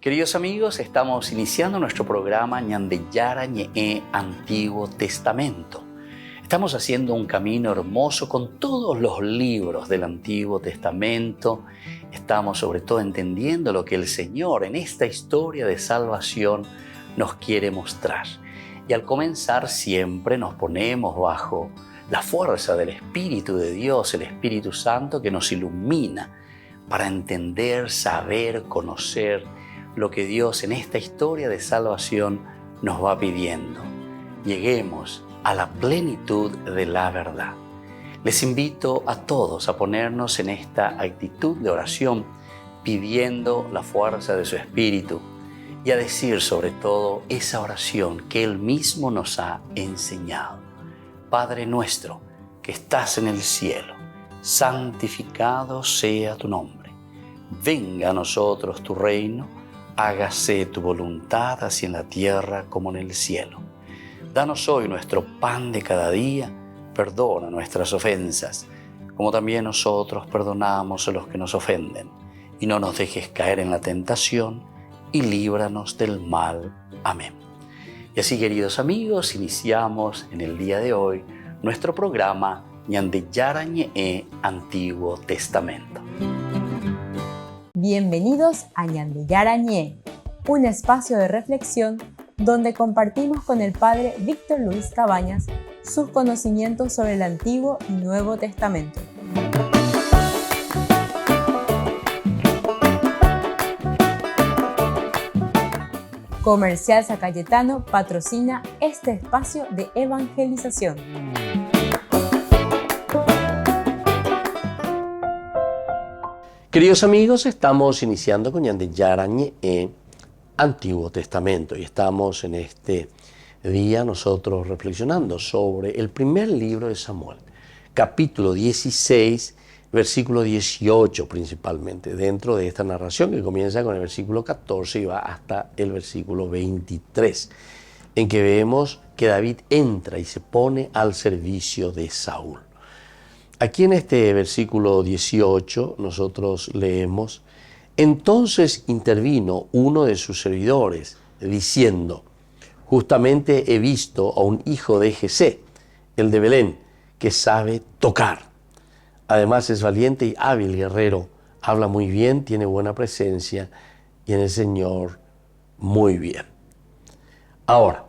Queridos amigos, estamos iniciando nuestro programa Ñandeyara Ñe'e Antiguo Testamento. Estamos haciendo un camino hermoso con todos los libros del Antiguo Testamento. Estamos sobre todo entendiendo lo que el Señor en esta historia de salvación nos quiere mostrar. Y al comenzar siempre nos ponemos bajo la fuerza del Espíritu de Dios, el Espíritu Santo que nos ilumina para entender, saber, conocer lo que Dios en esta historia de salvación nos va pidiendo. Lleguemos a la plenitud de la verdad. Les invito a todos a ponernos en esta actitud de oración, pidiendo la fuerza de su Espíritu y a decir sobre todo esa oración que Él mismo nos ha enseñado. Padre nuestro que estás en el cielo, santificado sea tu nombre. Venga a nosotros tu reino, hágase tu voluntad así en la tierra como en el cielo. Danos hoy nuestro pan de cada día, perdona nuestras ofensas, como también nosotros perdonamos a los que nos ofenden. Y no nos dejes caer en la tentación, y líbranos del mal. Amén. Y así, queridos amigos, iniciamos en el día de hoy nuestro programa Ñandeyara Ñe'e Antiguo Testamento. Bienvenidos a Ñandeyara Ñe'e, un espacio de reflexión donde compartimos con el Padre Víctor Luis Cabañas sus conocimientos sobre el Antiguo y Nuevo Testamento. Comercial San Cayetano patrocina este espacio de evangelización. Queridos amigos, estamos iniciando con Ñandeyara Ñe'e Antiguo Testamento y estamos en este día nosotros reflexionando sobre el primer libro de Samuel, capítulo 16, versículo 18 principalmente, dentro de esta narración que comienza con el versículo 14 y va hasta el versículo 23, en que vemos que David entra y se pone al servicio de Saúl. Aquí en este versículo 18 nosotros leemos: entonces intervino uno de sus servidores diciendo: justamente he visto a un hijo de Jesé, el de Belén, que sabe tocar. Además es valiente y hábil guerrero, habla muy bien, tiene buena presencia y en el Señor muy bien. Ahora,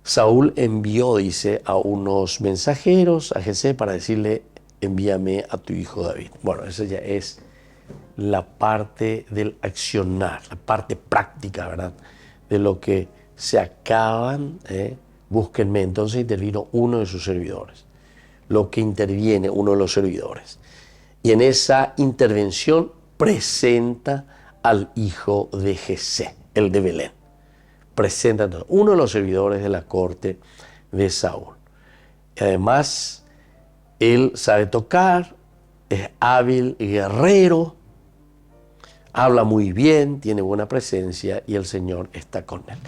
Saúl envió, dice, a unos mensajeros a Jesé para decirle: envíame a tu hijo David. Bueno, esa ya es la parte del accionar, la parte práctica, ¿verdad? De lo que se acaban, búsquenme. Entonces intervino uno de sus servidores. Lo que interviene uno de los servidores. Y en esa intervención presenta al hijo de Jesé, el de Belén. Presenta entonces uno de los servidores de la corte de Saúl. Y además, él sabe tocar, es hábil, guerrero, habla muy bien, tiene buena presencia y el Señor está con él.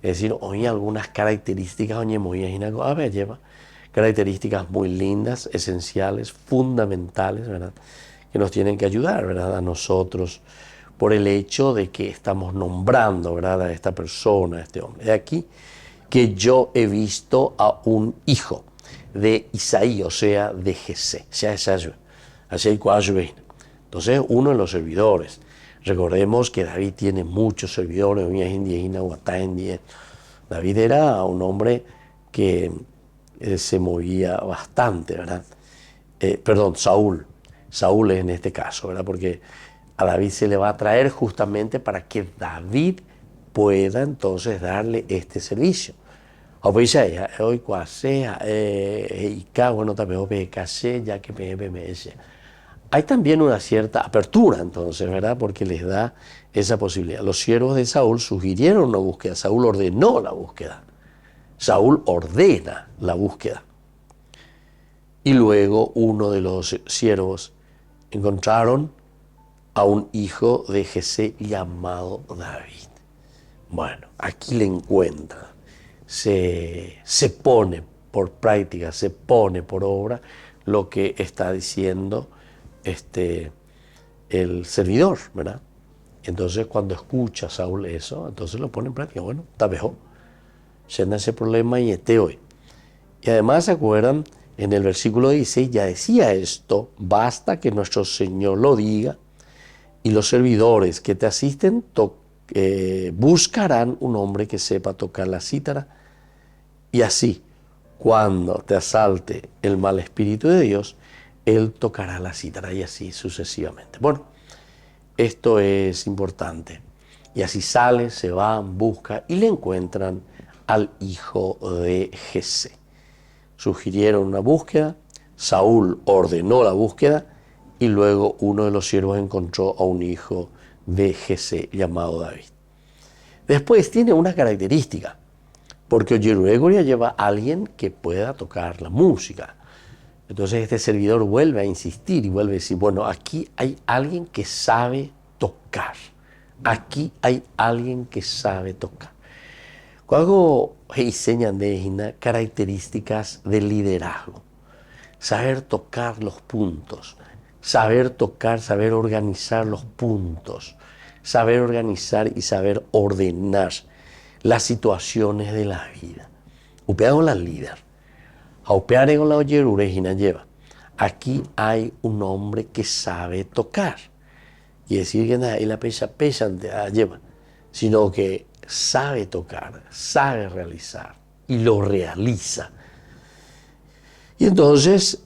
Es decir, hoy algunas características, lleva características muy lindas, esenciales, fundamentales, ¿verdad? Que nos tienen que ayudar, ¿verdad? A nosotros, por el hecho de que estamos nombrando, ¿verdad? A esta persona, a este hombre. De aquí que yo he visto a un hijo de Isaí, o sea, de Jesé. Entonces, uno de los servidores. Recordemos que David tiene muchos servidores. David era un hombre que se movía bastante, ¿verdad? Saúl. Saúl es en este caso, ¿verdad? Porque a David se le va a traer justamente para que David pueda entonces darle este servicio. Hay también una cierta apertura entonces, ¿verdad? Porque les da esa posibilidad. Los siervos de Saúl sugirieron una búsqueda, Saúl ordenó la búsqueda. Saúl ordena la búsqueda. Y luego uno de los siervos encontraron a un hijo de Jesé llamado David. Bueno, aquí le encuentra. Se pone por práctica, se pone por obra lo que está diciendo el servidor, ¿verdad? Entonces cuando escucha Saúl eso, entonces lo pone en práctica. Bueno, está mejor. Llena ese problema y esté hoy. Y además, ¿se acuerdan? En el versículo 16 ya decía esto: basta que nuestro Señor lo diga y los servidores que te asisten buscarán un hombre que sepa tocar la cítara, y así, cuando te asalte el mal espíritu de Dios, Él tocará la cítara, y así sucesivamente. Bueno, esto es importante. Y así sale, se van, busca y le encuentran al hijo de Jesé. Sugirieron una búsqueda, Saúl ordenó la búsqueda y luego uno de los siervos encontró a un hijo de Jesé llamado David. Después tiene una característica, porque Oyeruegoria lleva a alguien que pueda tocar la música. Entonces este servidor vuelve a insistir y vuelve a decir, bueno, aquí hay alguien que sabe tocar. Aquí hay alguien que sabe tocar. Cuando enseñan de características del liderazgo, saber tocar los puntos, saber tocar, saber organizar los puntos, saber organizar y saber ordenar las situaciones de la vida. Upeago la líder, aupeare con la Oyeruregina lleva. Aquí hay un hombre que sabe tocar. Y decir que nada, y la pecha lleva, sino que sabe tocar, sabe realizar y lo realiza. Y entonces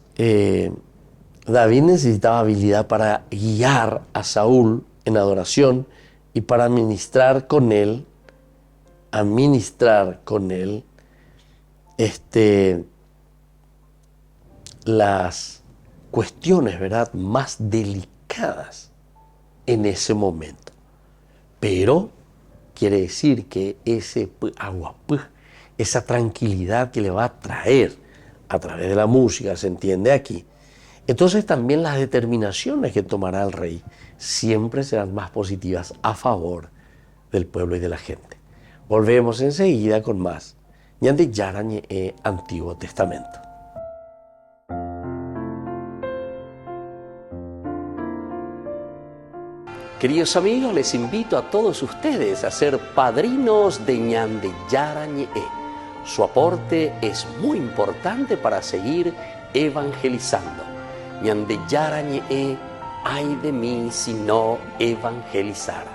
David necesitaba habilidad para guiar a Saúl en adoración y para administrar con él las cuestiones, ¿verdad?, más delicadas en ese momento. Pero quiere decir que ese agua, esa tranquilidad que le va a traer a través de la música, se entiende aquí. Entonces también las determinaciones que tomará el rey siempre serán más positivas a favor del pueblo y de la gente. Volvemos enseguida con más Ñande Yarañe Antiguo Testamento. Queridos amigos, les invito a todos ustedes a ser padrinos de Ñande Yarañe. Su aporte es muy importante para seguir evangelizando. Ñande Yarañe, ay de mí si no evangelizara.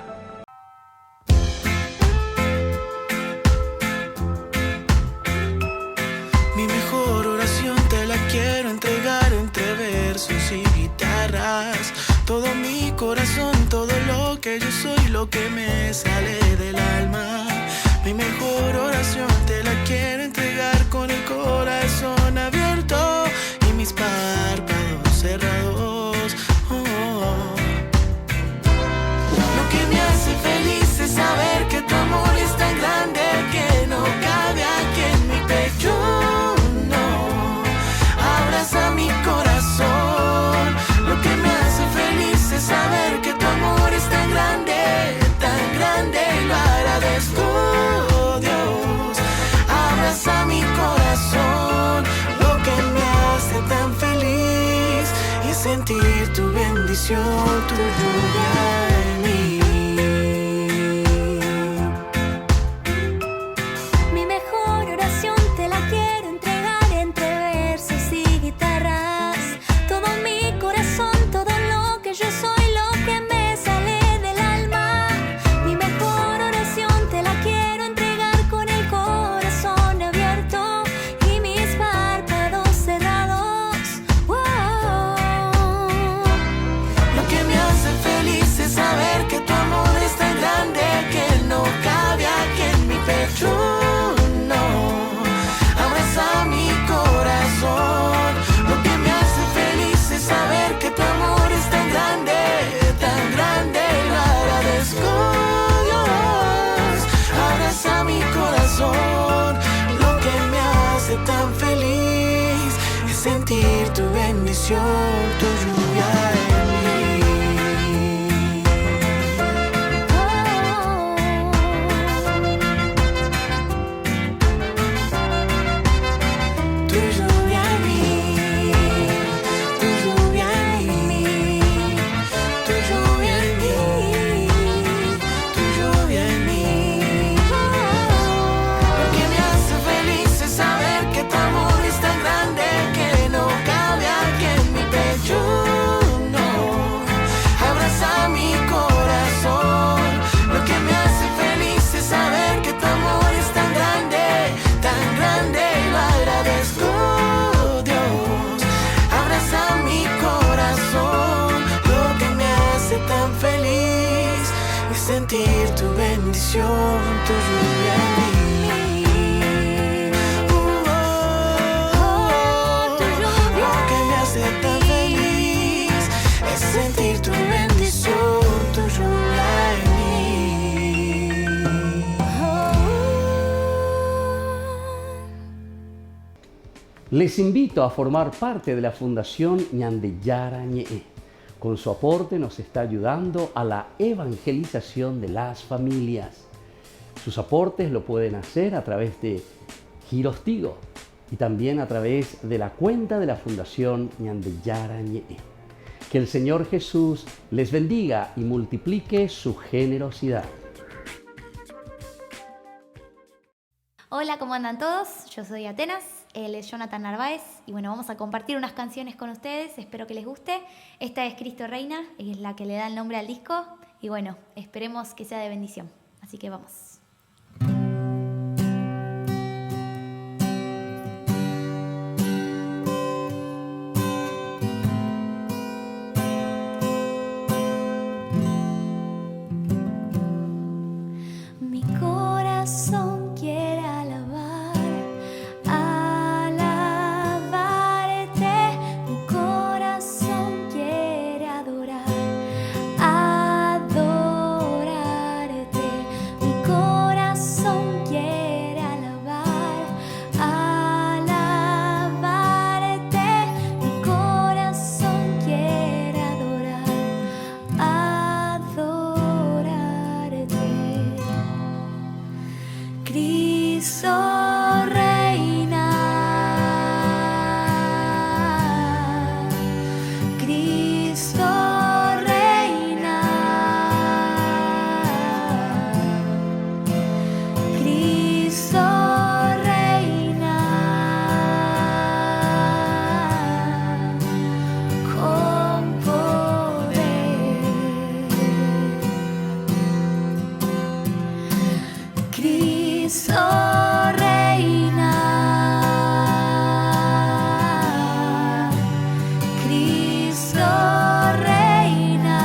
Mi mejor oración te la quiero entregar entre versos y guitarras. Todo mi corazón, todo lo que yo soy, lo que me sale del alma. Mi mejor oración te la quiero entregar con el corazón abierto y mis párpados cerrados. Lo que me hace feliz es saber que tu amor es tan grande que no cabe aquí en mi pecho. No, abraza mi corazón. Lo que me hace feliz es saber que tu amor es tan grande y lo agradezco, Dios. Abraza mi corazón. Lo que me hace tan feliz es sentir tu bendición, tu lluvia en mí. Mi mejor oración te la quiero entregar entre versos y guitarras. Todo mi corazón, todo lo que yo soy, lo que me sale del alma. Mi mejor oración te la quiero entregar con el corazón abierto y mis párpados cerrados. Lo que me hace feliz es saber que tu amor es tan grande que no cabe aquí en mi pecho. No, abraza mi corazón. Lo que me hace feliz es saber que tu amor es tan grande y lo agradezco, Dios. Abraza mi corazón. Lo que me hace tan feliz es sentir tu bendición, tu lluvia en mí. Tu lluvia en mí, tu lluvia en mí, tu lluvia en mí. sentir tu bendición, tu lluvia en mí. Lo que me hace tan feliz es sentir tu bendición, tu lluvia en mí. Les invito a formar parte de la Fundación Ñandeyara Ñe'e. Con su aporte nos está ayudando a la evangelización de las familias. Sus aportes lo pueden hacer a través de Giros Tigo y también a través de la cuenta de la Fundación Ñandeyara Ñe'e. Que el Señor Jesús les bendiga y multiplique su generosidad. Hola, ¿cómo andan todos? Yo soy Atenas, él es Jonathan Narváez y bueno, vamos a compartir unas canciones con ustedes, espero que les guste. Esta es Cristo Reina, es la que le da el nombre al disco y bueno, esperemos que sea de bendición, así que vamos. Mi corazón quiere alabarte, mi corazón quiere adorarte, mi corazón quiere alabarte, mi corazón quiere adorarte. Cristo reina, Cristo reina, Cristo reina, con poder. Cristo reina, Cristo reina,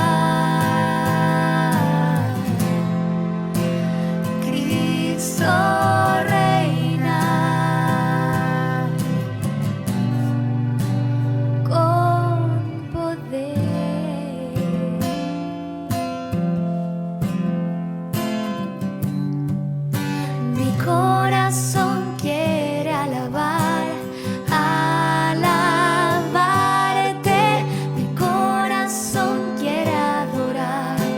Cristo reina, con poder. Mi corazón quiere alabarte, mi corazón quiere adorarte,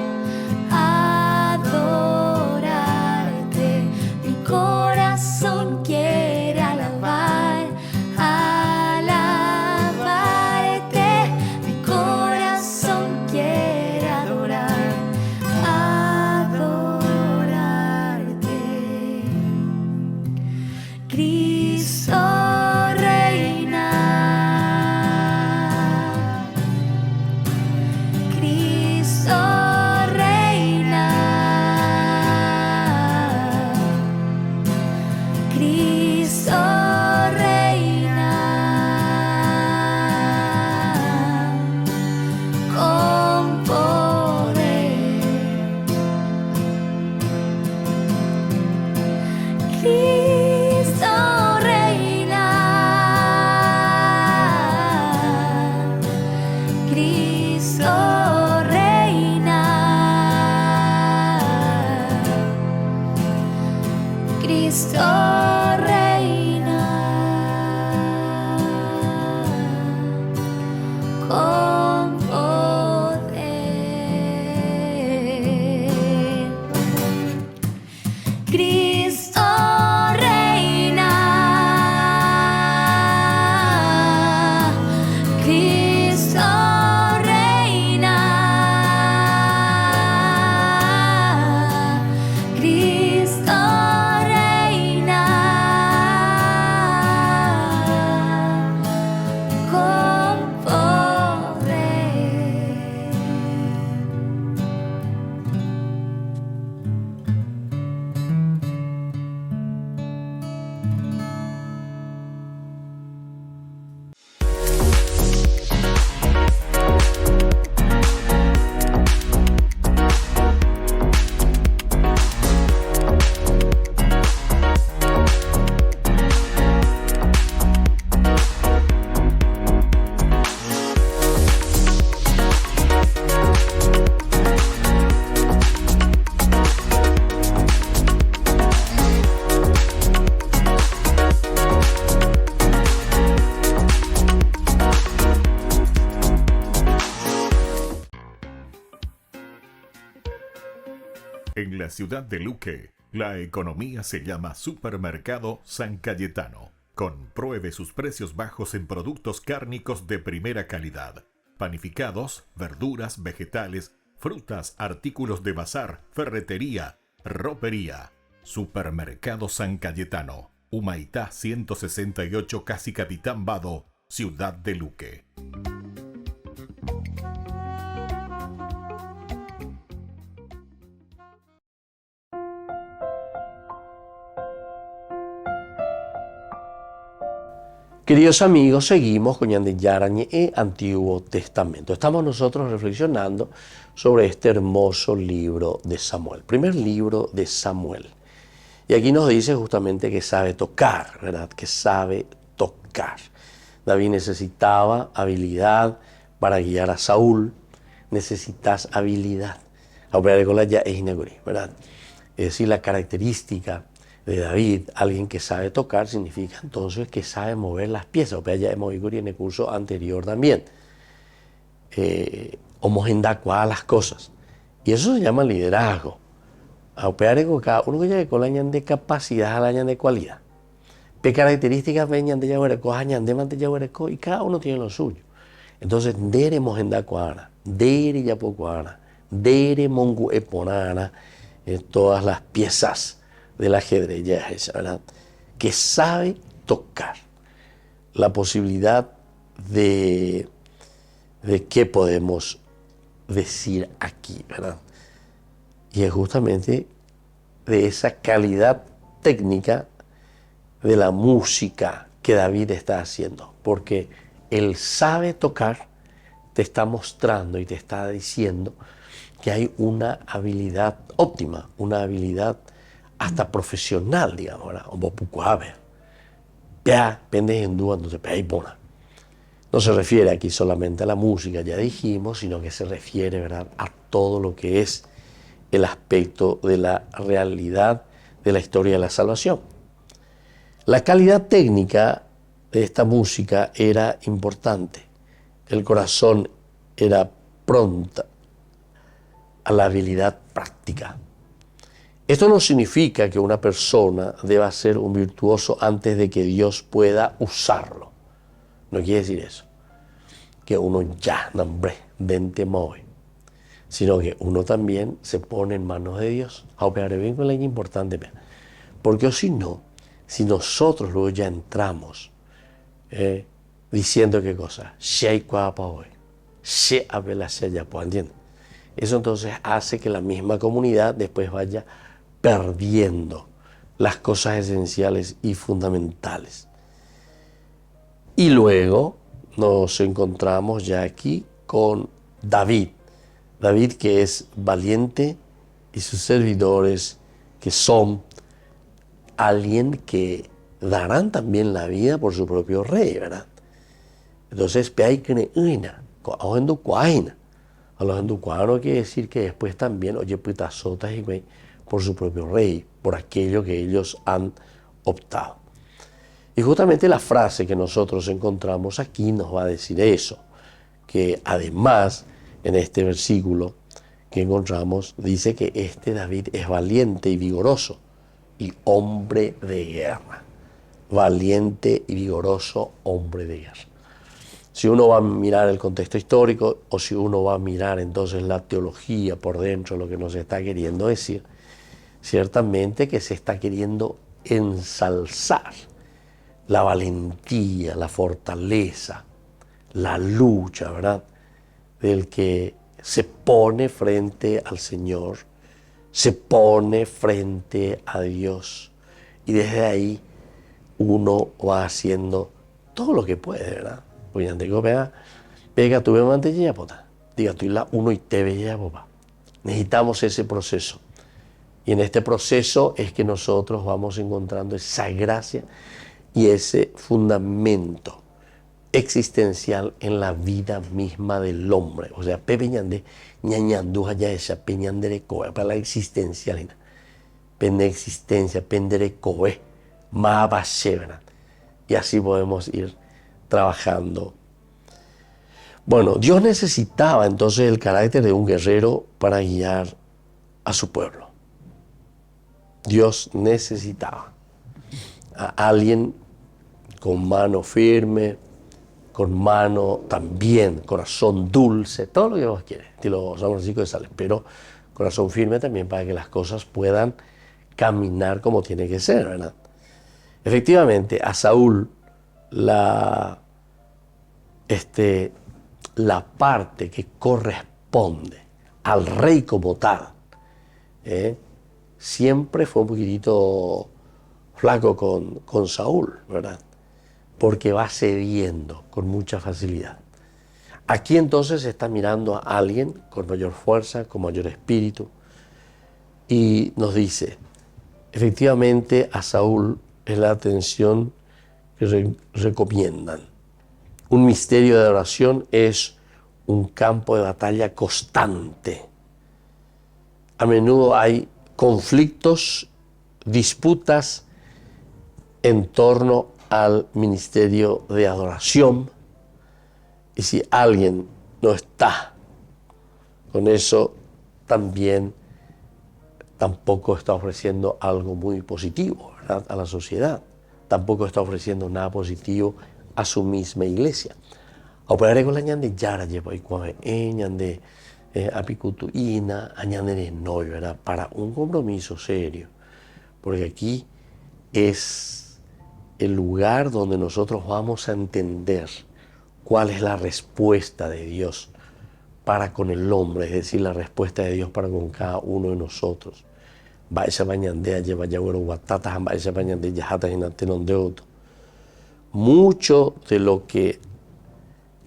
mi corazón quiere alabarte, mi corazón quiere adorarte. Cristo reina, Cristo reina, Cristo reina, con poder. Cristo reina, Cristo reina, Cristo reina, con poder. Cristo reina, Cristo reina, Cristo reina, la ciudad de Luque, la economía se llama Supermercado San Cayetano. Compruebe sus precios bajos en productos cárnicos de primera calidad. Panificados, verduras, vegetales, frutas, artículos de bazar, ferretería, ropería. Supermercado San Cayetano, Humaitá 168, Casi Capitán Vado, ciudad de Luque. Queridos amigos, seguimos con Ñandeyarañe e Antiguo Testamento. Estamos nosotros reflexionando sobre este hermoso libro de Samuel, primer libro de Samuel. Y aquí nos dice justamente que sabe tocar, ¿verdad? Que sabe tocar. David necesitaba habilidad para guiar a Saúl. Necesitas habilidad. Operar con la ya es inaugurada, ¿verdad? Es decir, la característica de David, alguien que sabe tocar, significa entonces que sabe mover las piezas. O sea, ya hemos visto en el curso anterior también. Homogendacuar las cosas. Y eso se llama liderazgo. A operar con cada uno que ya con la de capacidad, a la de cualidad. ¿Qué características ven de yahuereco, de mante yahuereco? Y cada uno tiene lo suyo. Entonces, dere homogendacuara, dere yapocuara, dere mongu eponara, todas las piezas del ajedrez, ya es esa, ¿verdad? Que sabe tocar. La posibilidad de qué podemos decir aquí, ¿verdad? Y es justamente de esa calidad técnica de la música que David está haciendo. Porque él sabe tocar, te está mostrando y te está diciendo que hay una habilidad óptima, una habilidad hasta profesional, digamos, ¿verdad? No se refiere aquí solamente a la música, ya dijimos, sino que se refiere, ¿verdad?, a todo lo que es el aspecto de la realidad de la historia de la salvación. La calidad técnica de esta música era importante. El corazón era pronta a la habilidad práctica. Esto no significa que una persona deba ser un virtuoso antes de que Dios pueda usarlo. No quiere decir eso. Que uno ya, nombre, vente mueve. Sino que uno también se pone en manos de Dios. A operar bien con la importante. Porque o si no, si nosotros luego ya entramos diciendo qué cosa, ¿entiendes? Eso entonces hace que la misma comunidad después vaya perdiendo las cosas esenciales y fundamentales. Y luego nos encontramos ya aquí con David. David, que es valiente, y sus servidores que son alguien que darán también la vida por su propio rey, ¿verdad? Entonces, a los enducuanos quiere decir que después también, oye, putazotas y güey, por su propio rey, por aquello que ellos han optado. Y justamente la frase que nosotros encontramos aquí nos va a decir eso, que además en este versículo que encontramos dice que este David es valiente y vigoroso y hombre de guerra. Valiente y vigoroso hombre de guerra. Si uno va a mirar el contexto histórico o si uno va a mirar entonces la teología por dentro, lo que nos está queriendo decir, ciertamente que se está queriendo ensalzar la valentía, la fortaleza, la lucha, ¿verdad?, del que se pone frente al Señor, se pone frente a Dios y desde ahí uno va haciendo todo lo que puede, ¿verdad? Porque antes que pega tu mantilla, pota. Diga tú la uno y te veía, papá. Necesitamos ese proceso. Y en este proceso es que nosotros vamos encontrando esa gracia y ese fundamento existencial en la vida misma del hombre. O sea, pepeñande, ñañanduja ya esa peñandere coe, para la existencialina. Pende existencia, pendere coe, más basebra. Y así podemos ir trabajando. Bueno, Dios necesitaba entonces el carácter de un guerrero para guiar a su pueblo. Dios necesitaba a alguien con mano firme, con mano también, corazón dulce, todo lo que vos quieres, estilo San Francisco de Sales, pero corazón firme también para que las cosas puedan caminar como tiene que ser, ¿verdad? Efectivamente, a Saúl la parte que corresponde al rey como tal, siempre fue un poquitito flaco con Saúl, ¿verdad? Porque va cediendo con mucha facilidad. Aquí entonces se está mirando a alguien con mayor fuerza, con mayor espíritu, y nos dice, efectivamente a Saúl es la atención que recomiendan. Un misterio de oración es un campo de batalla constante. A menudo hay conflictos, disputas en torno al ministerio de adoración. Y si alguien no está con eso, tampoco está ofreciendo algo muy positivo, ¿verdad?, a la sociedad. Tampoco está ofreciendo nada positivo a su misma iglesia. Operaré con la ñande yara lleva y cuave ñande apicutuina añande no, ¿verdad?, para un compromiso serio, porque aquí es el lugar donde nosotros vamos a entender cuál es la respuesta de Dios para con el hombre, es decir, la respuesta de Dios para con cada uno de nosotros. Mucho de lo que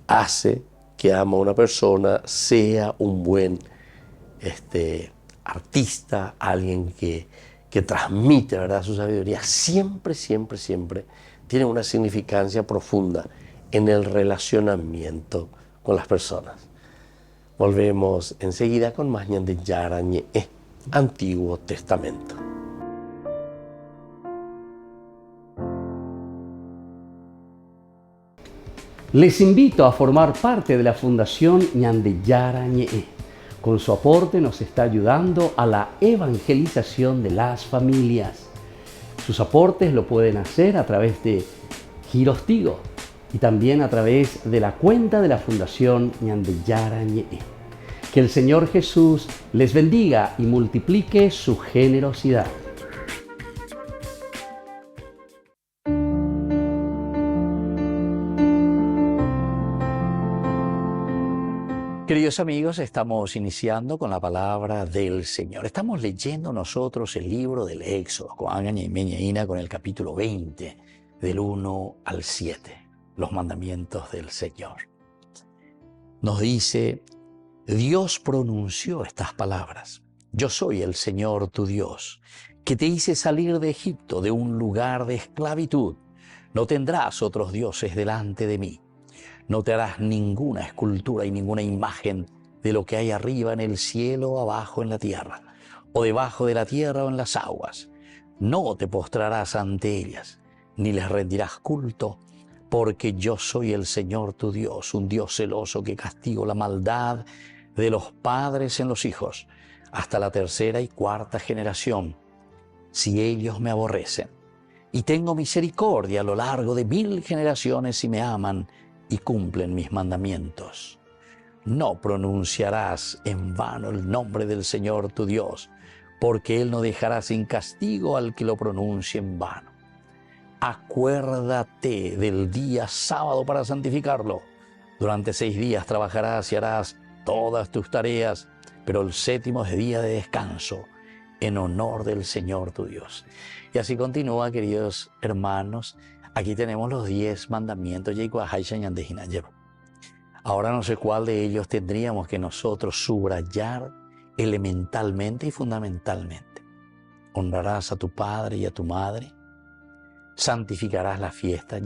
hace que ama a una persona sea un buen artista, alguien que transmite, ¿verdad?, su sabiduría, siempre tiene una significancia profunda en el relacionamiento con las personas. Volvemos enseguida con más ñande yara ñe Antiguo Testamento. Les invito a formar parte de la Fundación Ñande Yara Ñe. Con su aporte nos está ayudando a la evangelización de las familias. Sus aportes lo pueden hacer a través de Giros Tigo y también a través de la cuenta de la Fundación Ñande Yara Ñe. Que el Señor Jesús les bendiga y multiplique su generosidad. Queridos amigos, estamos iniciando con la palabra del Señor. Estamos leyendo nosotros el libro del Éxodo, con el capítulo 20, del 1 al 7, los mandamientos del Señor. Nos dice, Dios pronunció estas palabras: yo soy el Señor tu Dios, que te hice salir de Egipto, de un lugar de esclavitud. No tendrás otros dioses delante de mí. No te harás ninguna escultura y ninguna imagen de lo que hay arriba en el cielo o abajo en la tierra, o debajo de la tierra o en las aguas. No te postrarás ante ellas, ni les rendirás culto, porque yo soy el Señor tu Dios, un Dios celoso que castigo la maldad de los padres en los hijos, hasta la tercera y cuarta generación, si ellos me aborrecen. Y tengo misericordia a lo largo de 1000 generaciones si me aman y cumplen mis mandamientos. No pronunciarás en vano el nombre del Señor tu Dios, porque Él no dejará sin castigo al que lo pronuncie en vano. Acuérdate del día sábado para santificarlo. Durante 6 días trabajarás y harás todas tus tareas, pero el séptimo es día de descanso, en honor del Señor tu Dios. Y así continúa, queridos hermanos. Aquí tenemos los 10 mandamientos. Ahora no sé cuál de ellos tendríamos que nosotros subrayar elementalmente y fundamentalmente. Honrarás a tu padre y a tu madre. Santificarás la fiesta.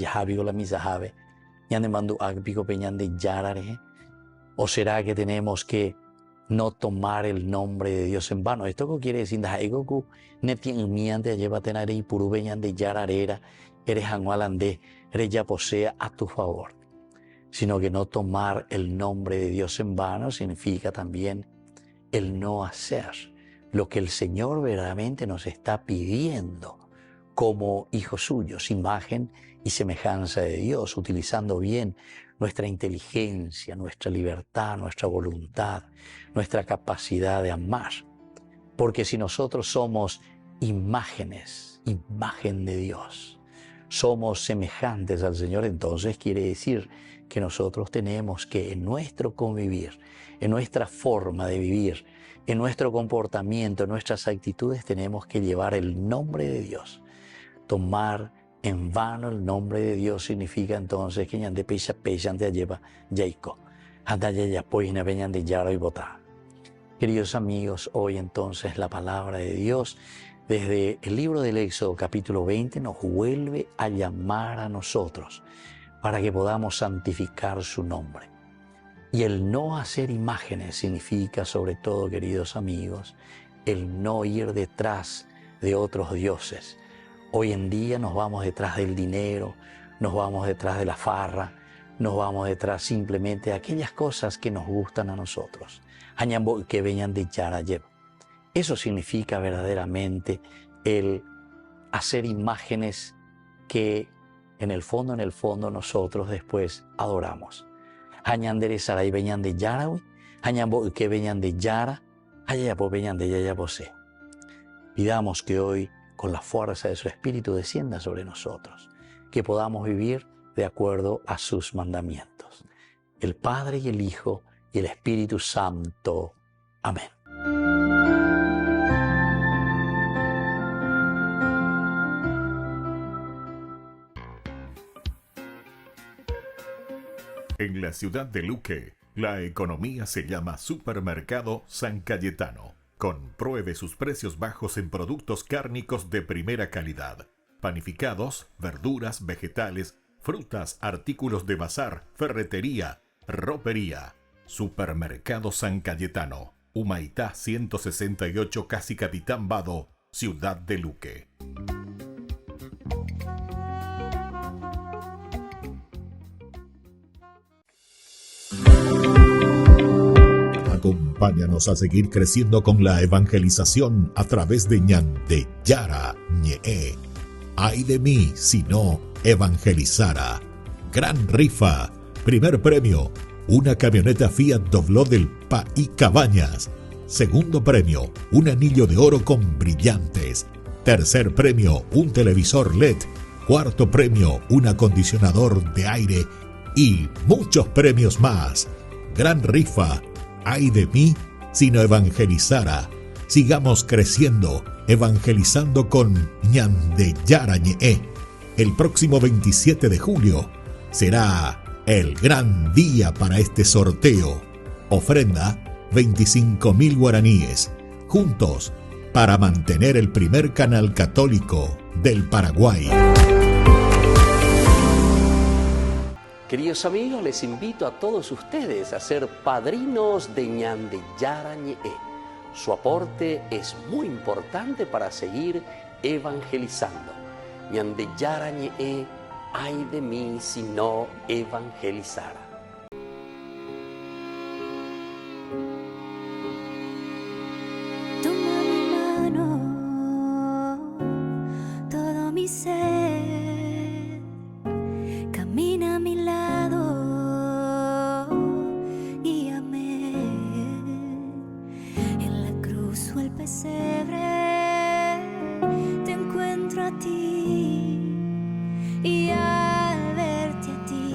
¿O será que tenemos que no tomar el nombre de Dios en vano? Esto quiere decir eres anualande, eres ya posea a tu favor. Sino que no tomar el nombre de Dios en vano significa también el no hacer lo que el Señor verdaderamente nos está pidiendo como hijos suyos, imagen y semejanza de Dios, utilizando bien nuestra inteligencia, nuestra libertad, nuestra voluntad, nuestra capacidad de amar. Porque si nosotros somos imagen de Dios, somos semejantes al Señor, entonces quiere decir que nosotros tenemos que en nuestro convivir, en nuestra forma de vivir, en nuestro comportamiento, en nuestras actitudes, tenemos que llevar el nombre de Dios. Tomar en vano el nombre de Dios significa entonces que ñande pecha te lleva Jacob. Anda ya pues na veñan de yaro y botá. Queridos amigos, hoy entonces la palabra de Dios desde el libro del Éxodo capítulo 20 nos vuelve a llamar a nosotros para que podamos santificar su nombre. Y el no hacer imágenes significa sobre todo, queridos amigos, el no ir detrás de otros dioses. Hoy en día nos vamos detrás del dinero, nos vamos detrás de la farra, nos vamos detrás simplemente de aquellas cosas que nos gustan a nosotros. Que vengan de Yarayeb. Eso significa verdaderamente el hacer imágenes que en el fondo nosotros después adoramos. Hañandere Saray veñan de Yarawi, Hañambo que veñan de Yara, Hayapo veñan de Yayabose. Pidamos que hoy, con la fuerza de su Espíritu, descienda sobre nosotros, que podamos vivir de acuerdo a sus mandamientos. El Padre y el Hijo y el Espíritu Santo. Amén. En la ciudad de Luque, la economía se llama Supermercado San Cayetano. Compruebe sus precios bajos en productos cárnicos de primera calidad. Panificados, verduras, vegetales, frutas, artículos de bazar, ferretería, ropería. Supermercado San Cayetano, Humaitá 168, Casi Capitán Vado, Ciudad de Luque. Acompáñanos a seguir creciendo con la evangelización a través de ñande Yara ñe. Ay de mí si no evangelizara. Gran rifa. Primer premio, una camioneta Fiat Dobló del País Cabañas. Segundo premio, un anillo de oro con brillantes. Tercer premio, un televisor LED. Cuarto premio, un acondicionador de aire. Y muchos premios más. Gran rifa. Ay de mí si no evangelizara. Sigamos creciendo, evangelizando con ñande Yara ñe. El próximo 27 de julio será el gran día para este sorteo. Ofrenda 25.000 guaraníes. Juntos para mantener el primer canal católico del Paraguay. Queridos amigos, les invito a todos ustedes a ser padrinos de ñande Yara ñe. Su aporte es muy importante para seguir evangelizando. Ñande Yara ñe, ay de mí si no evangelizara. Toma mi mano, todo mi ser, camina a mi lado, guíame. En la cruz o el pesebre te encuentro a ti, y al verte a ti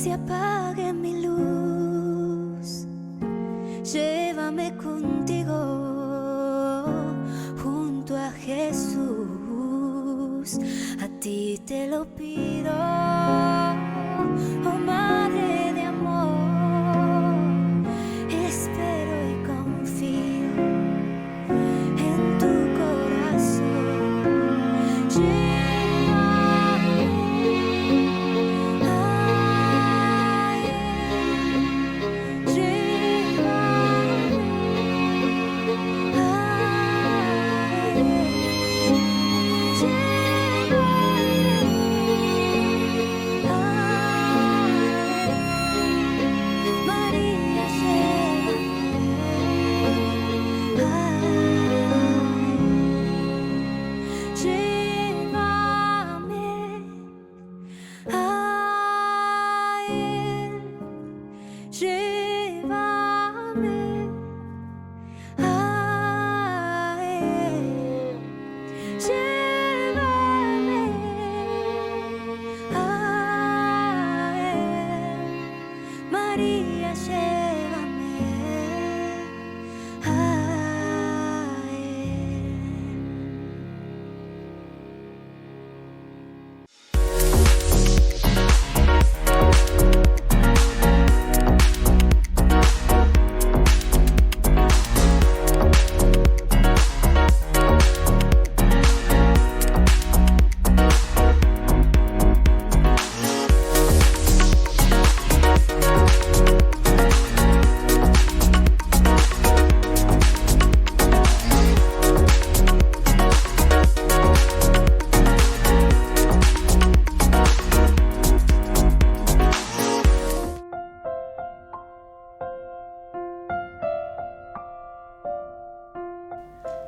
se apague mi luz. Llévame contigo junto a Jesús. A ti te lo pido, oh Madre de amor. Espero y confío en tu corazón.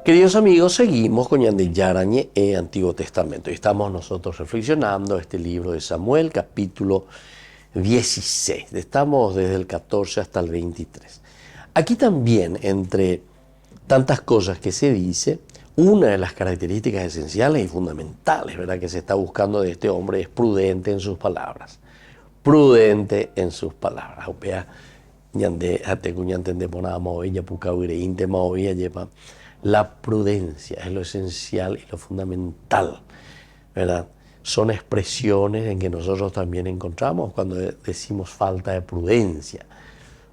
Queridos amigos, seguimos con Ñandeyarañe e Antiguo Testamento y estamos nosotros reflexionando este libro de Samuel, capítulo 16. Estamos desde el 14 hasta el 23. Aquí también, entre tantas cosas que se dice, una de las características esenciales y fundamentales, ¿verdad?, que se está buscando de este hombre es prudente en sus palabras. Prudente en sus palabras. La prudencia es lo esencial y lo fundamental, ¿verdad? Son expresiones en que nosotros también encontramos cuando decimos falta de prudencia.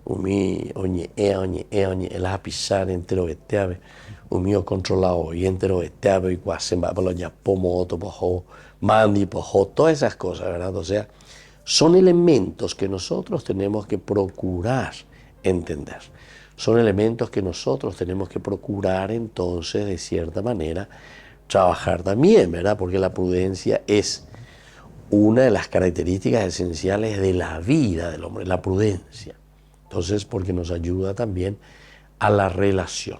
El apisar entero eteave, umio controlado y entero eteave y cuasemba baloña pomoto pojo, mandi pojo, todas esas cosas, ¿verdad? O sea, son elementos que nosotros tenemos que procurar entender. Son elementos que nosotros tenemos que procurar entonces, de cierta manera, trabajar también, ¿verdad? Porque la prudencia es una de las características esenciales de la vida del hombre, la prudencia. Entonces, porque nos ayuda también a la relación.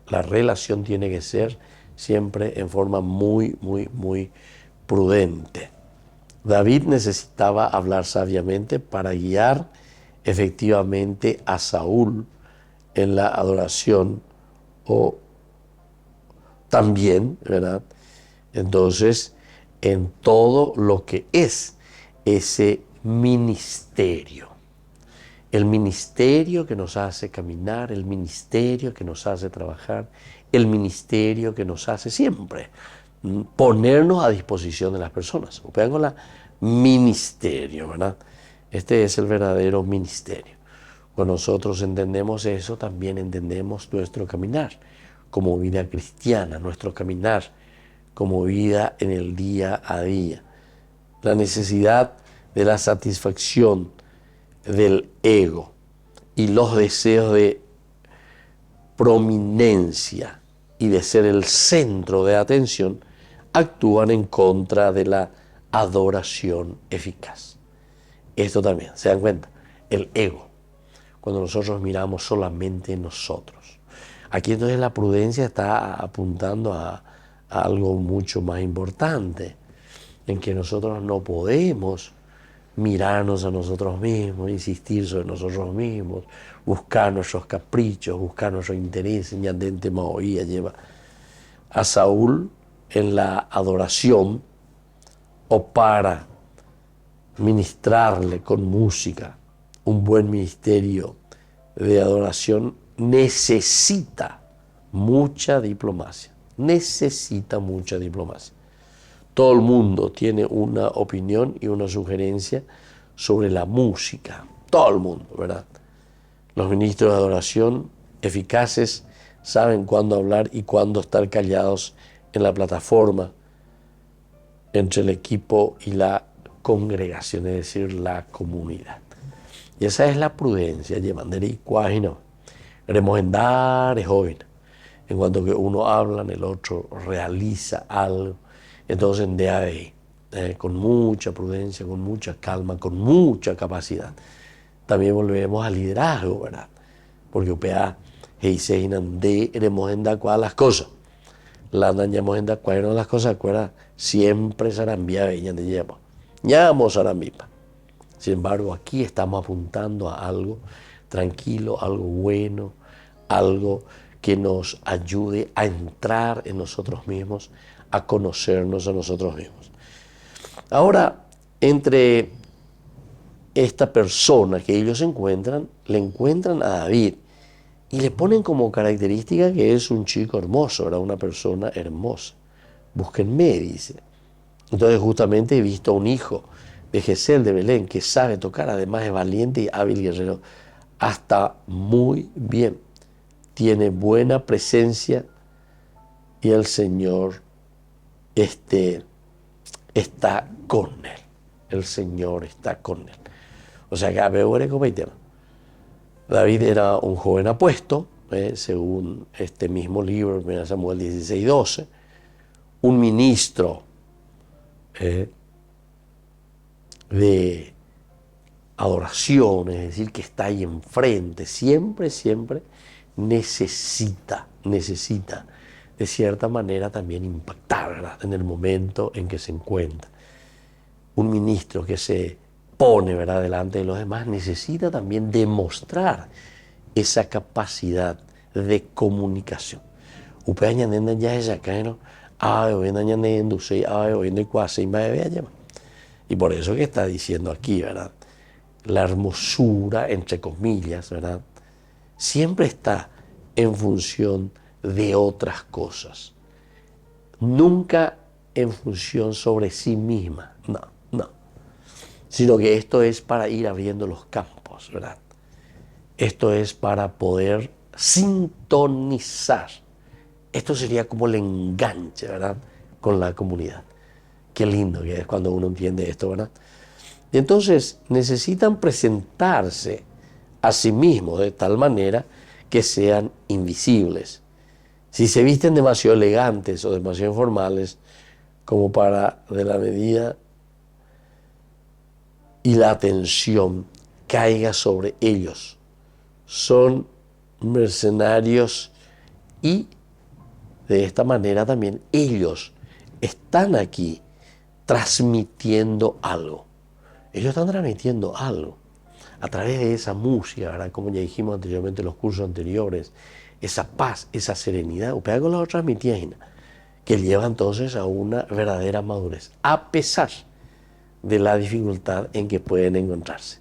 La relación tiene que ser siempre en forma muy prudente. David necesitaba hablar sabiamente para guiar efectivamente a Saúl en la adoración o también, ¿verdad? Entonces, en todo lo que es ese ministerio. El ministerio que nos hace caminar, el ministerio que nos hace trabajar, el ministerio que nos hace siempre ponernos a disposición de las personas. Vean con la ministerio, ¿verdad? Este es el verdadero ministerio. Cuando nosotros entendemos eso, también entendemos nuestro caminar como vida cristiana, nuestro caminar como vida en el día a día. La necesidad de la satisfacción del ego y los deseos de prominencia y de ser el centro de atención actúan en contra de la adoración eficaz. Esto también, ¿se dan cuenta? El ego. Cuando nosotros miramos solamente en nosotros. Aquí entonces la prudencia está apuntando a algo mucho más importante, en que nosotros no podemos mirarnos a nosotros mismos, insistir sobre nosotros mismos, buscar nuestros caprichos, buscar nuestro interés. Ñandente Maoía lleva a Saúl en la adoración o para ministrarle con música. Un buen ministerio de adoración necesita mucha diplomacia. Necesita mucha diplomacia. Todo el mundo tiene una opinión y una sugerencia sobre la música. Todo el mundo, ¿verdad? Los ministros de adoración eficaces saben cuándo hablar y cuándo estar callados en la plataforma entre el equipo y la congregación, es decir, la comunidad. Y esa es la prudencia, llevandere y no. Queremos andar, es joven. En cuanto que uno habla, el otro realiza algo. Entonces, con mucha prudencia, con mucha calma, con mucha capacidad. También volvemos al liderazgo, ¿verdad? Porque upea, queremos andar con las cosas. La dañamos andar con las cosas, ¿verdad? Siempre serán vía veña de llevo. Ñamos arambipa. Sin embargo, aquí estamos apuntando a algo tranquilo, algo bueno, algo que nos ayude a entrar en nosotros mismos, a conocernos a nosotros mismos. Ahora, entre esta persona que ellos encuentran, le encuentran a David y le ponen como característica que es un chico hermoso, era una persona hermosa. Búsquenme, dice. Entonces justamente he visto a un hijo de Jesel de Belén que sabe tocar, además es valiente y hábil guerrero, hasta muy bien. Tiene buena presencia y el Señor está con él. El Señor está con él. O sea que David era un joven apuesto, según este mismo libro, 1 Samuel 16:12, un ministro de adoración, es decir, que está ahí enfrente, siempre necesita de cierta manera también impactar, ¿verdad?, en el momento en que se encuentra. Un ministro que se pone, ¿verdad?, delante de los demás necesita también demostrar esa capacidad de comunicación. Y por eso que está diciendo aquí, ¿verdad?, la hermosura, entre comillas, ¿verdad?, siempre está en función de otras cosas. Nunca en función sobre sí misma, no. Sino que esto es para ir abriendo los campos, ¿verdad? Esto es para poder sintonizar. Esto sería como el enganche, ¿verdad?, con la comunidad. Qué lindo que es cuando uno entiende esto, ¿verdad? Y entonces necesitan presentarse a sí mismos de tal manera que sean invisibles. Si se visten demasiado elegantes o demasiado informales, como para de la medida y la atención caiga sobre ellos, son mercenarios y de esta manera también ellos están aquí transmitiendo algo. Ellos están transmitiendo algo a través de esa música, ¿verdad?, como ya dijimos anteriormente en los cursos anteriores, esa paz, esa serenidad, o pega con la otra transmitiendo, que lleva entonces a una verdadera madurez, a pesar de la dificultad en que pueden encontrarse.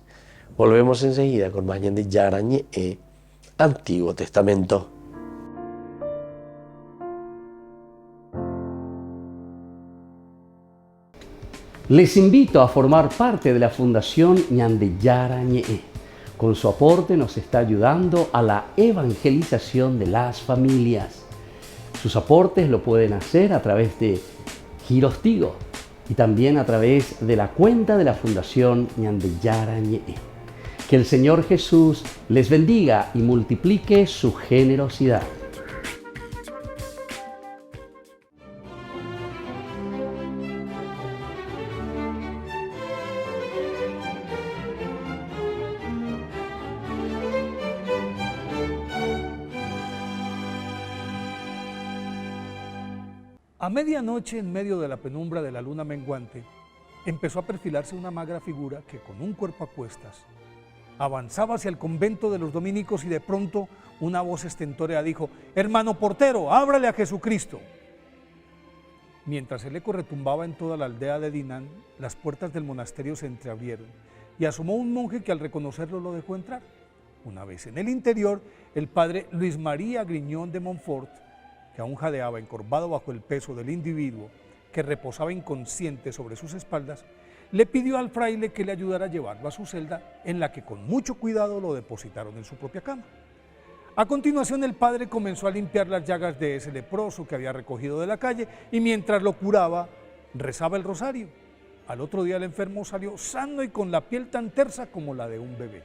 Volvemos enseguida con más de Yarañe, Antiguo Testamento. Les invito a formar parte de la Fundación Ñandeyara Ñe'e. Con su aporte nos está ayudando a la evangelización de las familias. Sus aportes lo pueden hacer a través de Giros Tigo y también a través de la cuenta de la Fundación Ñandeyara Ñe'e. Que el Señor Jesús les bendiga y multiplique su generosidad. A medianoche, en medio de la penumbra de la luna menguante, empezó a perfilarse una magra figura que, con un cuerpo a cuestas, avanzaba hacia el convento de los dominicos y de pronto una voz estentórea dijo: «Hermano portero, ábrale a Jesucristo». Mientras el eco retumbaba en toda la aldea de Dinan, las puertas del monasterio se entreabrieron y asomó un monje que al reconocerlo lo dejó entrar. Una vez en el interior, el padre Luis María Griñón de Montfort, que aún jadeaba encorvado bajo el peso del individuo que reposaba inconsciente sobre sus espaldas, le pidió al fraile que le ayudara a llevarlo a su celda, en la que con mucho cuidado lo depositaron en su propia cama. A continuación, el padre comenzó a limpiar las llagas de ese leproso que había recogido de la calle y mientras lo curaba, rezaba el rosario. Al otro día el enfermo salió sano y con la piel tan tersa como la de un bebé.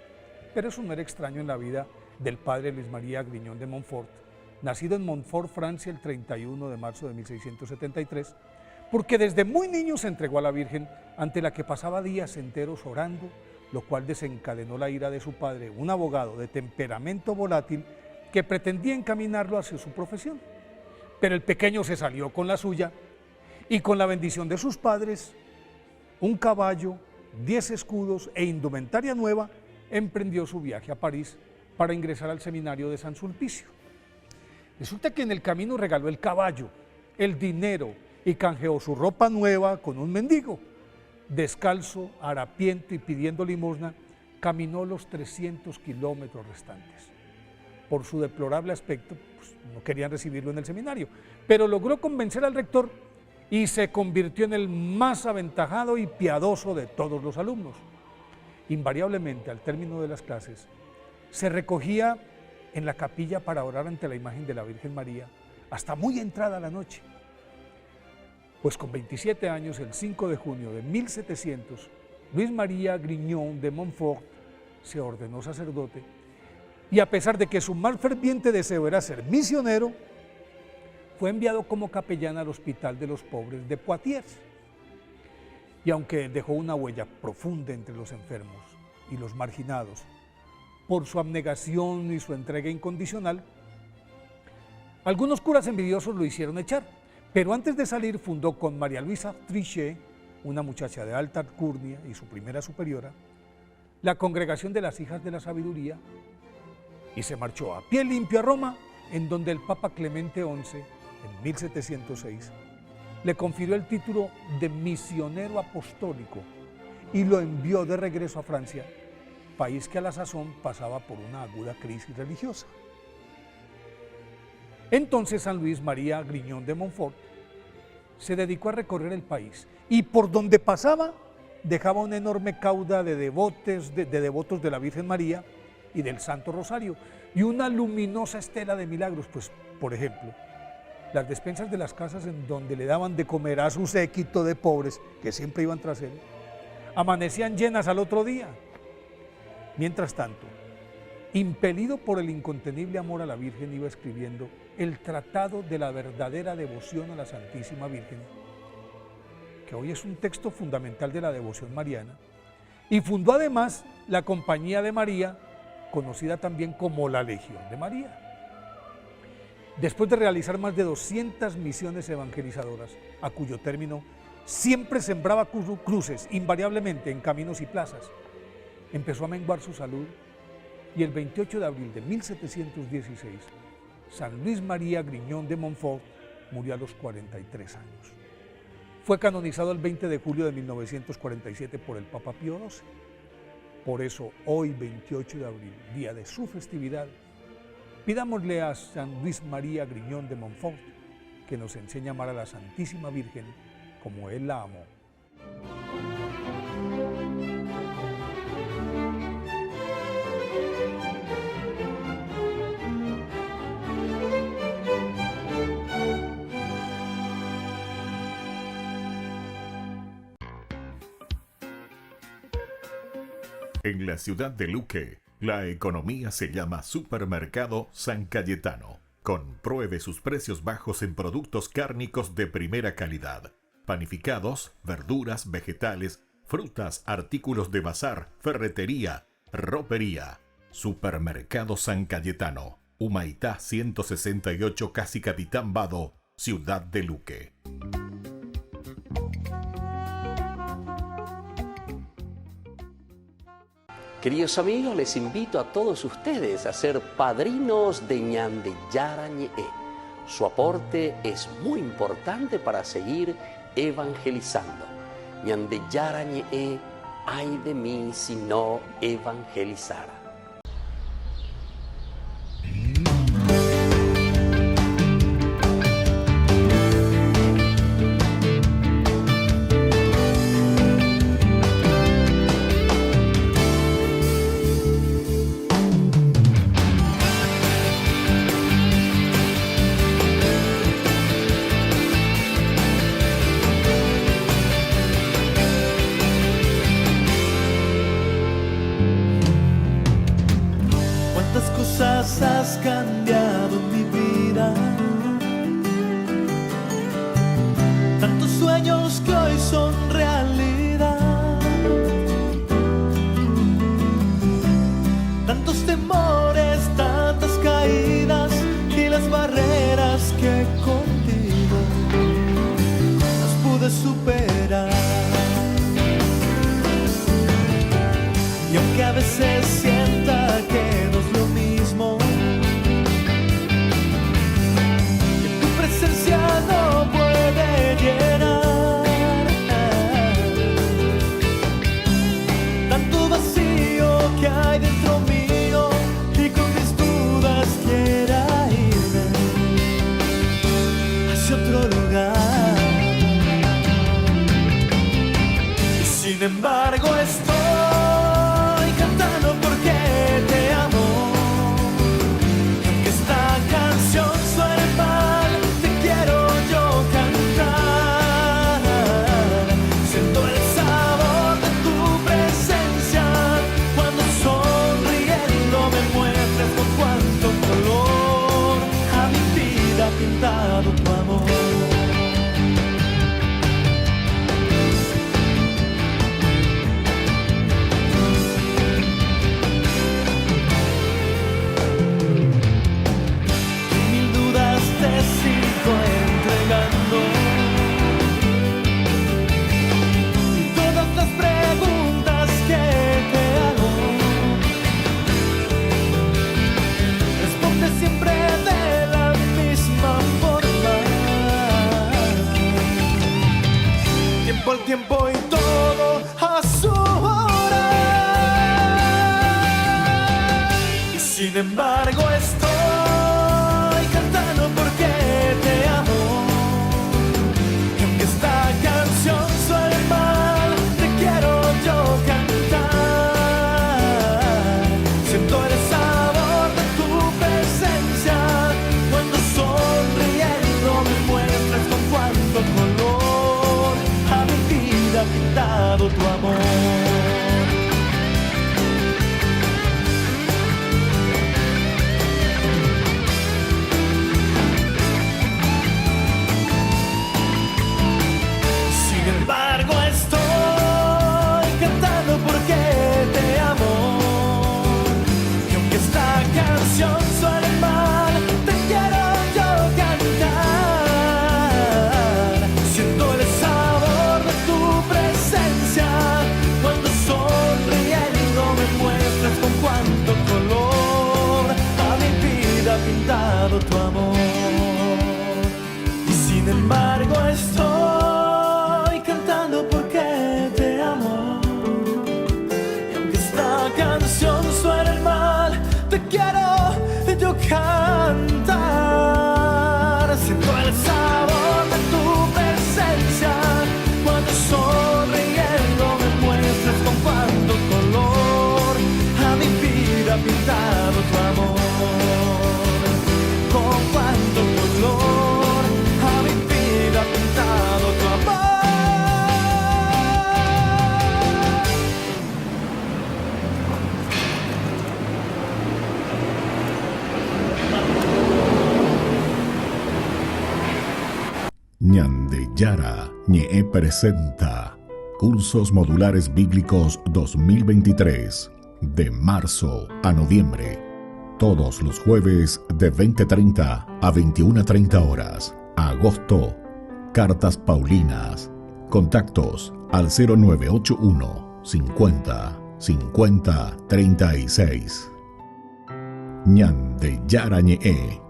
Pero eso no era extraño en la vida del padre Luis María Griñón de Montfort, nacido en Montfort, Francia, el 31 de marzo de 1673, porque desde muy niño se entregó a la Virgen, ante la que pasaba días enteros orando, lo cual desencadenó la ira de su padre, un abogado de temperamento volátil que pretendía encaminarlo hacia su profesión. Pero el pequeño se salió con la suya y con la bendición de sus padres, un caballo, 10 escudos e indumentaria nueva, emprendió su viaje a París para ingresar al seminario de San Sulpicio. Resulta que en el camino regaló el caballo, el dinero y canjeó su ropa nueva con un mendigo. Descalzo, harapiento y pidiendo limosna, caminó los 300 kilómetros restantes. Por su deplorable aspecto, pues, no querían recibirlo en el seminario, pero logró convencer al rector y se convirtió en el más aventajado y piadoso de todos los alumnos. Invariablemente, al término de las clases, se recogía en la capilla para orar ante la imagen de la Virgen María hasta muy entrada la noche. Pues con 27 años, el 5 de junio de 1700, Luis María Griñón de Montfort se ordenó sacerdote y a pesar de que su más ferviente deseo era ser misionero, fue enviado como capellán al Hospital de los Pobres de Poitiers. Y aunque dejó una huella profunda entre los enfermos y los marginados, por su abnegación y su entrega incondicional, algunos curas envidiosos lo hicieron echar, pero antes de salir fundó con María Luisa Trichet, una muchacha de alta alcurnia y su primera superiora, la Congregación de las Hijas de la Sabiduría, y se marchó a pie limpio a Roma, en donde el Papa Clemente XI, en 1706, le confirió el título de misionero apostólico y lo envió de regreso a Francia, país que a la sazón pasaba por una aguda crisis religiosa. Entonces San Luis María Griñón de Montfort se dedicó a recorrer el país y por donde pasaba dejaba una enorme cauda de devotos de la Virgen María y del Santo Rosario y una luminosa estela de milagros, pues por ejemplo, las despensas de las casas en donde le daban de comer a su séquito de pobres que siempre iban tras él, amanecían llenas al otro día. Mientras tanto, impelido por el incontenible amor a la Virgen, iba escribiendo el Tratado de la verdadera devoción a la Santísima Virgen, que hoy es un texto fundamental de la devoción mariana, y fundó además la Compañía de María, conocida también como la Legión de María. Después de realizar más de 200 misiones evangelizadoras, a cuyo término siempre sembraba cruces invariablemente en caminos y plazas, empezó a menguar su salud y el 28 de abril de 1716, San Luis María Griñón de Montfort murió a los 43 años. Fue canonizado el 20 de julio de 1947 por el Papa Pío XII. Por eso, hoy, 28 de abril, día de su festividad, pidámosle a San Luis María Griñón de Montfort que nos enseñe a amar a la Santísima Virgen como Él la amó. En la ciudad de Luque, la economía se llama Supermercado San Cayetano. Compruebe sus precios bajos en productos cárnicos de primera calidad. Panificados, verduras, vegetales, frutas, artículos de bazar, ferretería, ropería. Supermercado San Cayetano. Humaitá 168, casi Capitán Vado, ciudad de Luque. Queridos amigos, les invito a todos ustedes a ser padrinos de Ñande Yara Ñe'e, Su aporte es muy importante para seguir evangelizando. Ñande yara ñe'e, ay de mí si no evangelizara. Has cambiado en mi vida, tantos sueños que hoy son realidad, tantos temores, tantas caídas y las barreras que contigo las pude superar. Y aunque a veces sienta que no es lo mismo, no puede llenar tanto vacío que hay dentro mío, y con mis dudas quiera irme hacia otro lugar. Y sin embargo estoy cantando porque te amo, y aunque esta canción suene mal, quiero yo cantar. Siento el sabor de tu presencia cuando sonriendo me muestras con cuánto color a mi vida ha pintado tu amor. Mil dudas te sigo entregando, y todas las preguntas que te hago responde siempre de la misma forma. Tiempo al tiempo y todo a su hora. Y sin embargo estoy cantando porque te amo, y aunque esta canción suene mal, te quiero yo cantar. Siento el sabor de tu presencia cuando sonriendo me muestras con cuánto color a mi vida ha pintado tu amor. Sin embargo estoy cantando porque te amo, y aunque esta canción suene mal, te quiero yo cantar. Siento el sabor de tu presencia cuando sonriendo me muestras con cuánto color a mi vida ha pintado tu amor. Y sin embargo estoy cantando porque te amo, y aunque esta canción suene mal, te quiero yo cantar. Siento el sabor de tu presencia cuando sonriendo me muestras con cuánto color a mi vida ha pintado tu amor. Con cuánto color a mi vida ha pintado tu amor. Ñande Yara Ñe'e presenta Cursos Modulares Bíblicos 2023, de marzo a noviembre. Todos los jueves de 20:30 a 21:30 horas. Agosto, Cartas Paulinas. Contactos al 0981 50 50 36. Ñande Yara Ñe'e,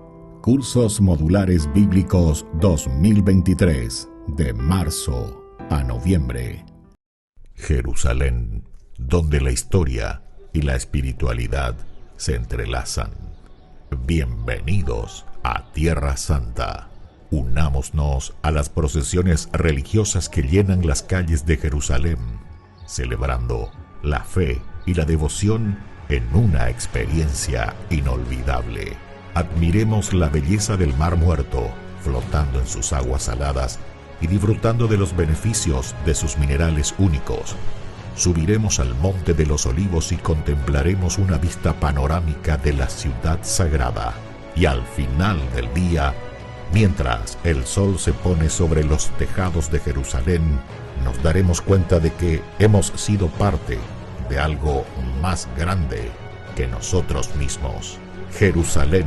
Cursos Modulares Bíblicos 2023, de marzo a noviembre. Jerusalén, donde la historia y la espiritualidad se entrelazan. Bienvenidos a Tierra Santa. Unámonos a las procesiones religiosas que llenan las calles de Jerusalén, celebrando la fe y la devoción en una experiencia inolvidable. Admiremos la belleza del Mar Muerto, flotando en sus aguas saladas y disfrutando de los beneficios de sus minerales únicos. Subiremos al Monte de los Olivos y contemplaremos una vista panorámica de la ciudad sagrada. Y al final del día, mientras el sol se pone sobre los tejados de Jerusalén, nos daremos cuenta de que hemos sido parte de algo más grande que nosotros mismos. Jerusalén,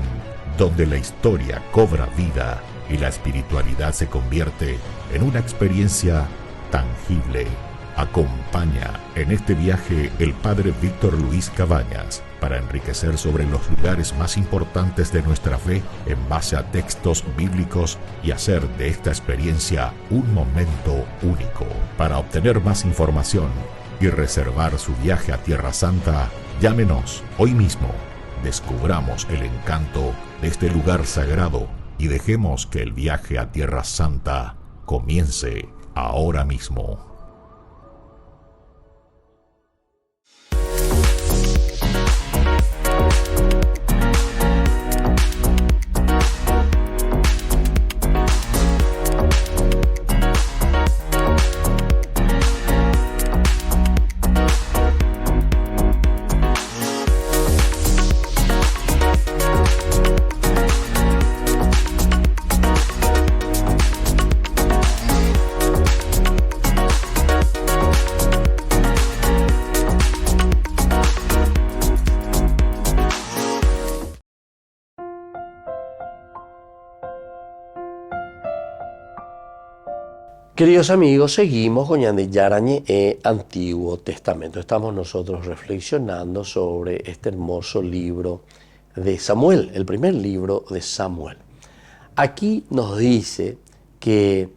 donde la historia cobra vida y la espiritualidad se convierte en una experiencia tangible. Acompaña en este viaje el padre Víctor Luis Cabañas para enriquecer sobre los lugares más importantes de nuestra fe en base a textos bíblicos y hacer de esta experiencia un momento único. Para obtener más información y reservar su viaje a Tierra Santa, llámenos hoy mismo. Descubramos el encanto de este lugar sagrado y dejemos que el viaje a Tierra Santa comience ahora mismo. Queridos amigos, seguimos con Ñandeyara Ñe'e, Antiguo Testamento. Estamos nosotros reflexionando sobre este hermoso libro de Samuel, el primer libro de Samuel. Aquí nos dice que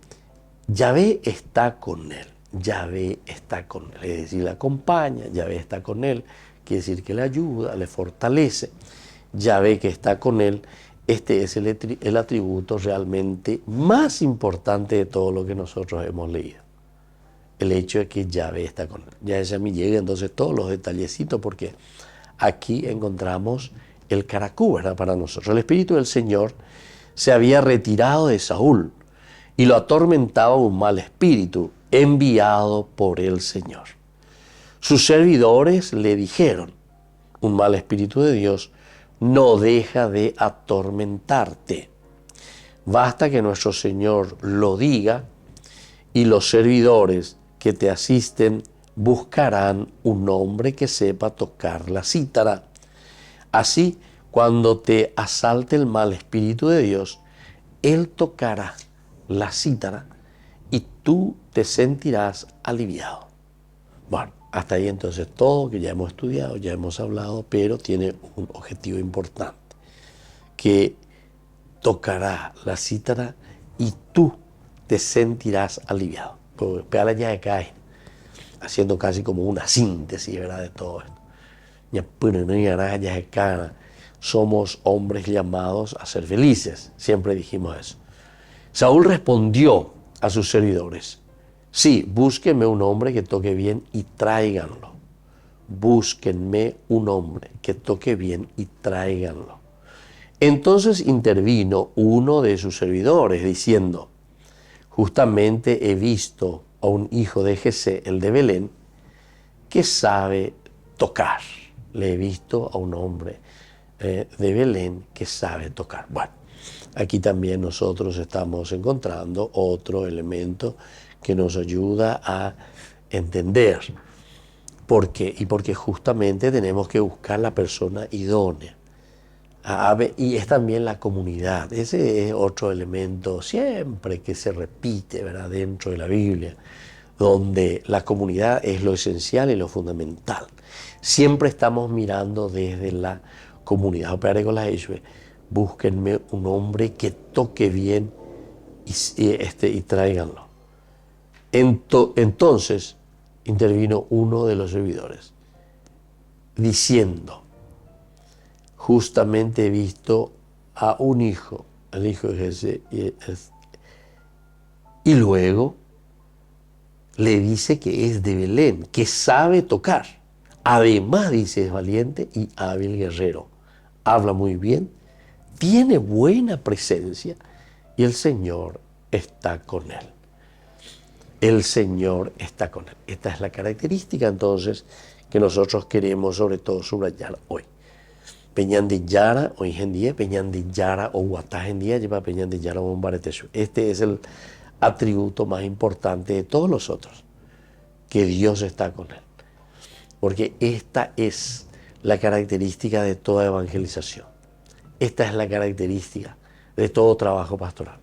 Yahvé está con él. Yahvé está con él, es decir, le acompaña. Yahvé está con él, quiere decir que le ayuda, le fortalece. Yahvé que está con él. Este es el atributo realmente más importante de todo lo que nosotros hemos leído. El hecho de que Yahvé está con él. Ya ese a mí llega entonces todos los detallecitos, porque aquí encontramos el caracú, ¿verdad? Para nosotros. El Espíritu del Señor se había retirado de Saúl y lo atormentaba un mal espíritu enviado por el Señor. Sus servidores le dijeron: un mal espíritu de Dios no deja de atormentarte. Basta que nuestro Señor lo diga y los servidores que te asisten buscarán un hombre que sepa tocar la cítara. Así, cuando te asalte el mal espíritu de Dios, Él tocará la cítara y tú te sentirás aliviado. Bueno, hasta ahí entonces todo que ya hemos estudiado, ya hemos hablado, pero tiene un objetivo importante, que tocará la cítara y tú te sentirás aliviado. Porque Peala ya cae, haciendo casi como una síntesis, ¿verdad?, de todo esto. Somos hombres llamados a ser felices, siempre dijimos eso. Saúl respondió a sus servidores: sí, búsquenme un hombre que toque bien y tráiganlo. Búsquenme un hombre que toque bien y tráiganlo. Entonces intervino uno de sus servidores diciendo: justamente he visto a un hijo de Jesé, el de Belén, que sabe tocar. Le he visto a un hombre de Belén que sabe tocar. Bueno, aquí también nosotros estamos encontrando otro elemento que nos ayuda a entender por qué. Y porque justamente tenemos que buscar la persona idónea. Y es también la comunidad. Ese es otro elemento siempre que se repite, ¿verdad?, dentro de la Biblia, donde la comunidad es lo esencial y lo fundamental. Siempre estamos mirando desde la comunidad. búsquenme un hombre que toque bien y tráiganlo. Entonces intervino uno de los servidores, diciendo, justamente he visto a un hijo, al hijo de Jesé, y luego le dice que es de Belén, que sabe tocar. Además dice, es valiente y hábil guerrero. Habla muy bien, tiene buena presencia y el Señor está con él. El Señor está con él. Esta es la característica entonces que nosotros queremos sobre todo subrayar hoy. Peñán de Yara, hoy en día, Peñán de Yara o Guatá en día, lleva Peñán de Yara o Bombaretesu. Este es el atributo más importante de todos los otros, que Dios está con él. Porque esta es la característica de toda evangelización. Esta es la característica de todo trabajo pastoral.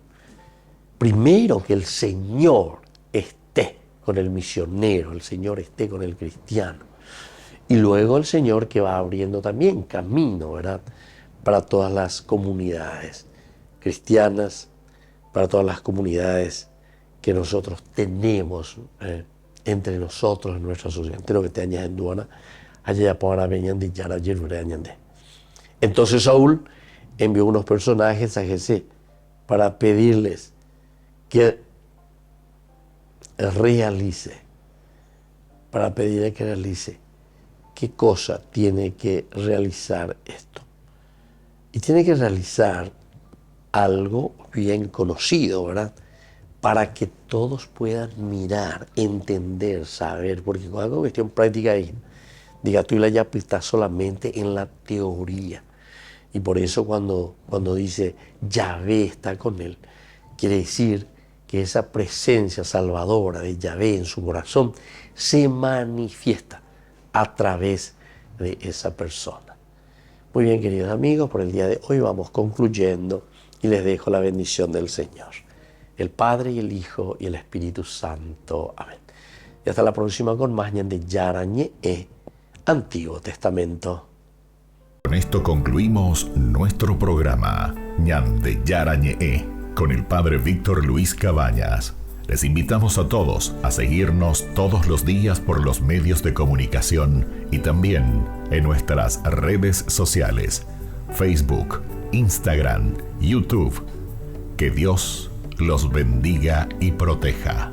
Primero, que el Señor esté con el misionero, el Señor esté con el cristiano. Y luego el Señor que va abriendo también camino, ¿verdad?, para todas las comunidades cristianas, para todas las comunidades que nosotros tenemos entre nosotros en nuestra sociedad. Entero que te añades en Duana, allá para venían de Yara, añade. Entonces Saúl envió unos personajes a Jesé para pedirles que realice, qué cosa tiene que realizar esto. Y tiene que realizar algo bien conocido, ¿verdad?, para que todos puedan mirar, entender, saber, porque con algo cuestión práctica es, diga tú y la ya está solamente en la teoría. Y por eso cuando dice Yahvé está con él, quiere decir que esa presencia salvadora de Yahvé en su corazón se manifiesta a través de esa persona. Muy bien, queridos amigos, por el día de hoy vamos concluyendo y les dejo la bendición del Señor, el Padre y el Hijo y el Espíritu Santo. Amén. Y hasta la próxima con más de Yara Ñe'e, Antiguo Testamento. Con esto concluimos nuestro programa Ñan de Yara Ñe'e con el Padre Víctor Luis Cabañas. Les invitamos a todos a seguirnos todos los días por los medios de comunicación y también en nuestras redes sociales, Facebook, Instagram, YouTube. Que Dios los bendiga y proteja.